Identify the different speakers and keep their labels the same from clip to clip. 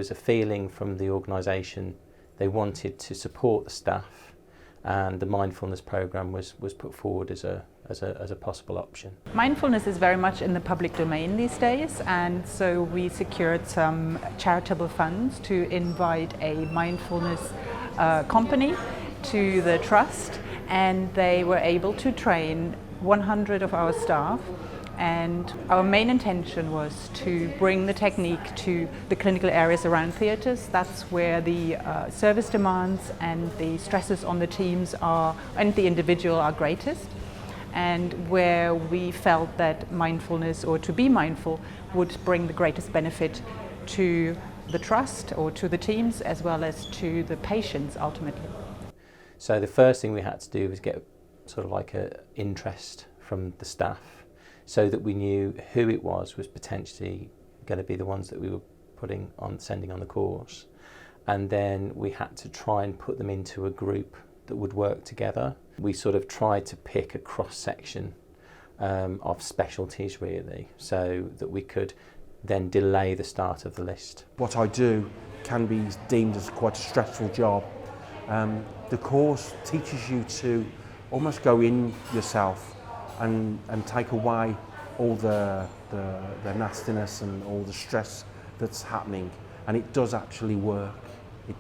Speaker 1: was a feeling from the organisation they wanted to support the staff, and the mindfulness programme was put forward as a possible option.
Speaker 2: Mindfulness is very much in the public domain these days, and so we secured some charitable funds to invite a mindfulness company to the trust, and they were able to train 100 of our staff. And our main intention was to bring the technique to the clinical areas around theatres. That's where the service demands and the stresses on the teams and the individual are greatest, and where we felt that mindfulness, or to be mindful, would bring the greatest benefit to the trust or to the teams as well as to the patients ultimately.
Speaker 1: So the first thing we had to do was get sort of like an interest from the staff, so that we knew who it was potentially going to be the ones that we were sending on the course. And then we had to try and put them into a group that would work together. We sort of tried to pick a cross-section of specialties really, so that we could then delay the start of the list.
Speaker 3: What I do can be deemed as quite a stressful job. The course teaches you to almost go in yourself and take away all the nastiness and all the stress that's happening, and it does actually work.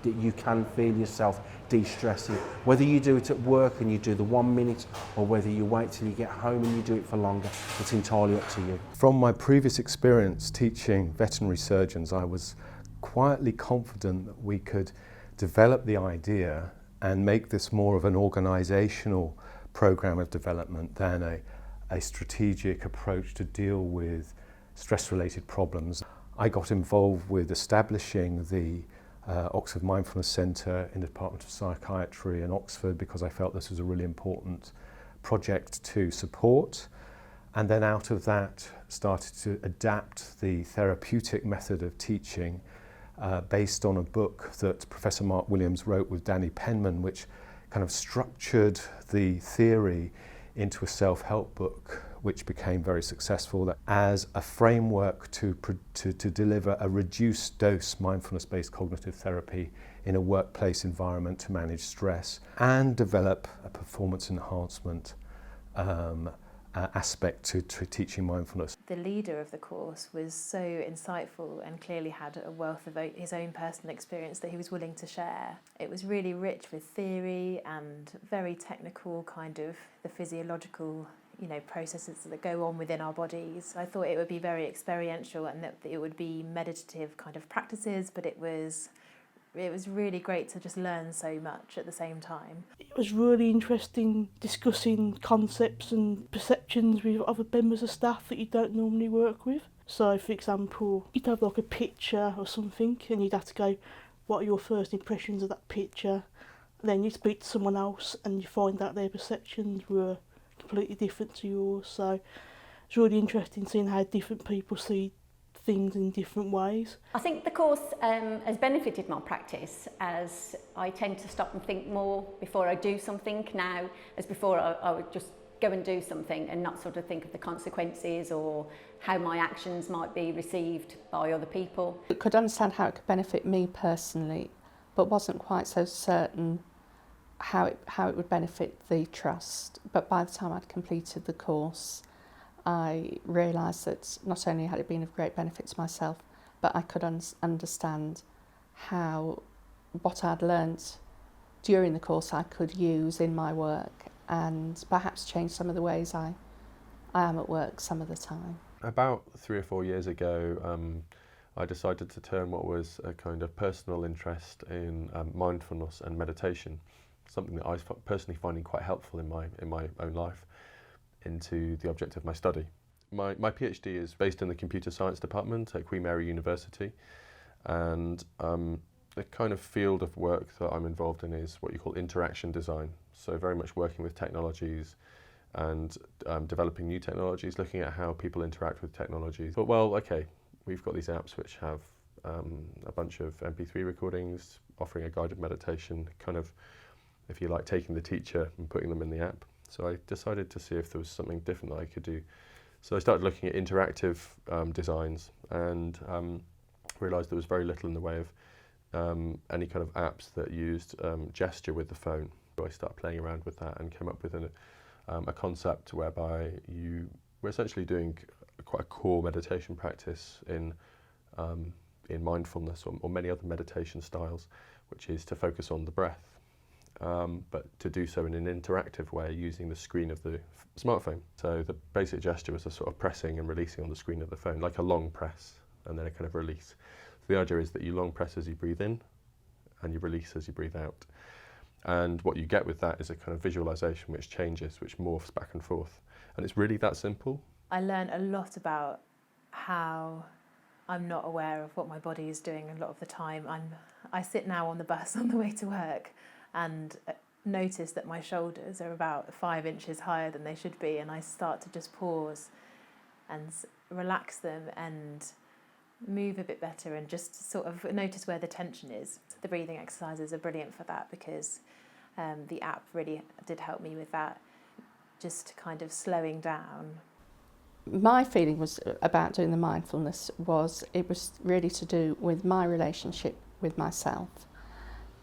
Speaker 3: You can feel yourself de-stressing. Whether you do it at work and you do the 1 minute, or whether you wait till you get home and you do it for longer, it's entirely up to you.
Speaker 4: From my previous experience teaching veterinary surgeons, I was quietly confident that we could develop the idea and make this more of an organisational program of development than a strategic approach to deal with stress-related problems. I got involved with establishing the Oxford Mindfulness Centre in the Department of Psychiatry in Oxford because I felt this was a really important project to support, and then out of that started to adapt the therapeutic method of teaching based on a book that Professor Mark Williams wrote with Danny Penman, which kind of structured the theory into a self-help book, which became very successful as a framework to deliver a reduced dose mindfulness-based cognitive therapy in a workplace environment to manage stress and develop a performance enhancement aspect to teaching mindfulness.
Speaker 5: The leader of the course was so insightful and clearly had a wealth of his own personal experience that he was willing to share. It was really rich with theory and very technical kind of the physiological processes that go on within our bodies. I thought it would be very experiential and that it would be meditative kind of practices, but it was really great to just learn so much at the same time.
Speaker 6: It was really interesting discussing concepts and perceptions with other members of staff that you don't normally work with. So, for example, you'd have like a picture or something and you'd have to go, what are your first impressions of that picture? And then you speak to someone else and you find out their perceptions were completely different to yours. So it's really interesting seeing how different people see things in different ways.
Speaker 7: I think the course has benefited my practice, as I tend to stop and think more before I do something now, as before I would just go and do something and not sort of think of the consequences or how my actions might be received by other people.
Speaker 8: I could understand how it could benefit me personally, but wasn't quite so certain how it would benefit the trust. But by the time I'd completed the course, I realised that not only had it been of great benefit to myself, but I could understand how what I'd learnt during the course I could use in my work and perhaps change some of the ways I am at work some of the time.
Speaker 9: About 3 or 4 years ago, I decided to turn what was a kind of personal interest in mindfulness and meditation, something that I was personally finding quite helpful in my own life, into the object of my study. My PhD is based in the computer science department at Queen Mary University, and the kind of field of work that I'm involved in is what you call interaction design. So very much working with technologies and developing new technologies, looking at how people interact with technologies. But well, okay, we've got these apps which have a bunch of MP3 recordings offering a guided meditation, kind of, if you like, taking the teacher and putting them in the app. So I decided to see if there was something different that I could do. So I started looking at interactive designs, and realised there was very little in the way of any kind of apps that used gesture with the phone. I started playing around with that and came up with a concept whereby you were essentially doing quite a core meditation practice in mindfulness or many other meditation styles, which is to focus on the breath, but to do so in an interactive way using the screen of the smartphone. So the basic gesture was a sort of pressing and releasing on the screen of the phone, like a long press and then a kind of release. So the idea is that you long press as you breathe in and you release as you breathe out. And what you get with that is a kind of visualization which changes, which morphs back and forth. And it's really that simple.
Speaker 5: I learned a lot about how I'm not aware of what my body is doing a lot of the time. I sit now on the bus on the way to work and notice that my shoulders are about 5 inches higher than they should be, and I start to just pause and relax them and move a bit better and just sort of notice where the tension is. The breathing exercises are brilliant for that because the app really did help me with that, just kind of slowing down.
Speaker 8: My feeling was about doing the mindfulness was it was really to do with my relationship with myself.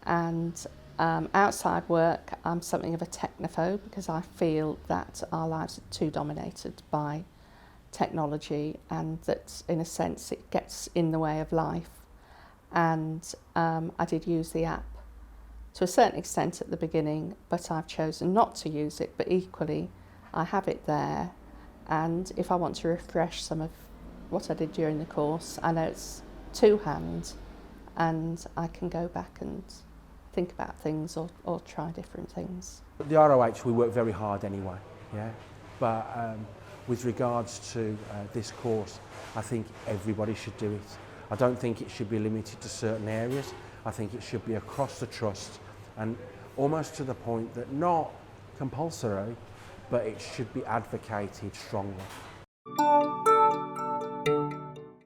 Speaker 8: And outside work, I'm something of a technophobe because I feel that our lives are too dominated by technology and that in a sense it gets in the way of life. And I did use the app to a certain extent at the beginning, but I've chosen not to use it, but equally I have it there. And if I want to refresh some of what I did during the course, I know it's two-hand and I can go back and think about things or try different things.
Speaker 3: At the ROH we work very hard anyway, yeah. But with regards to this course, I think everybody should do it. I don't think it should be limited to certain areas. I think it should be across the trust and almost to the point that not compulsory, but it should be advocated strongly.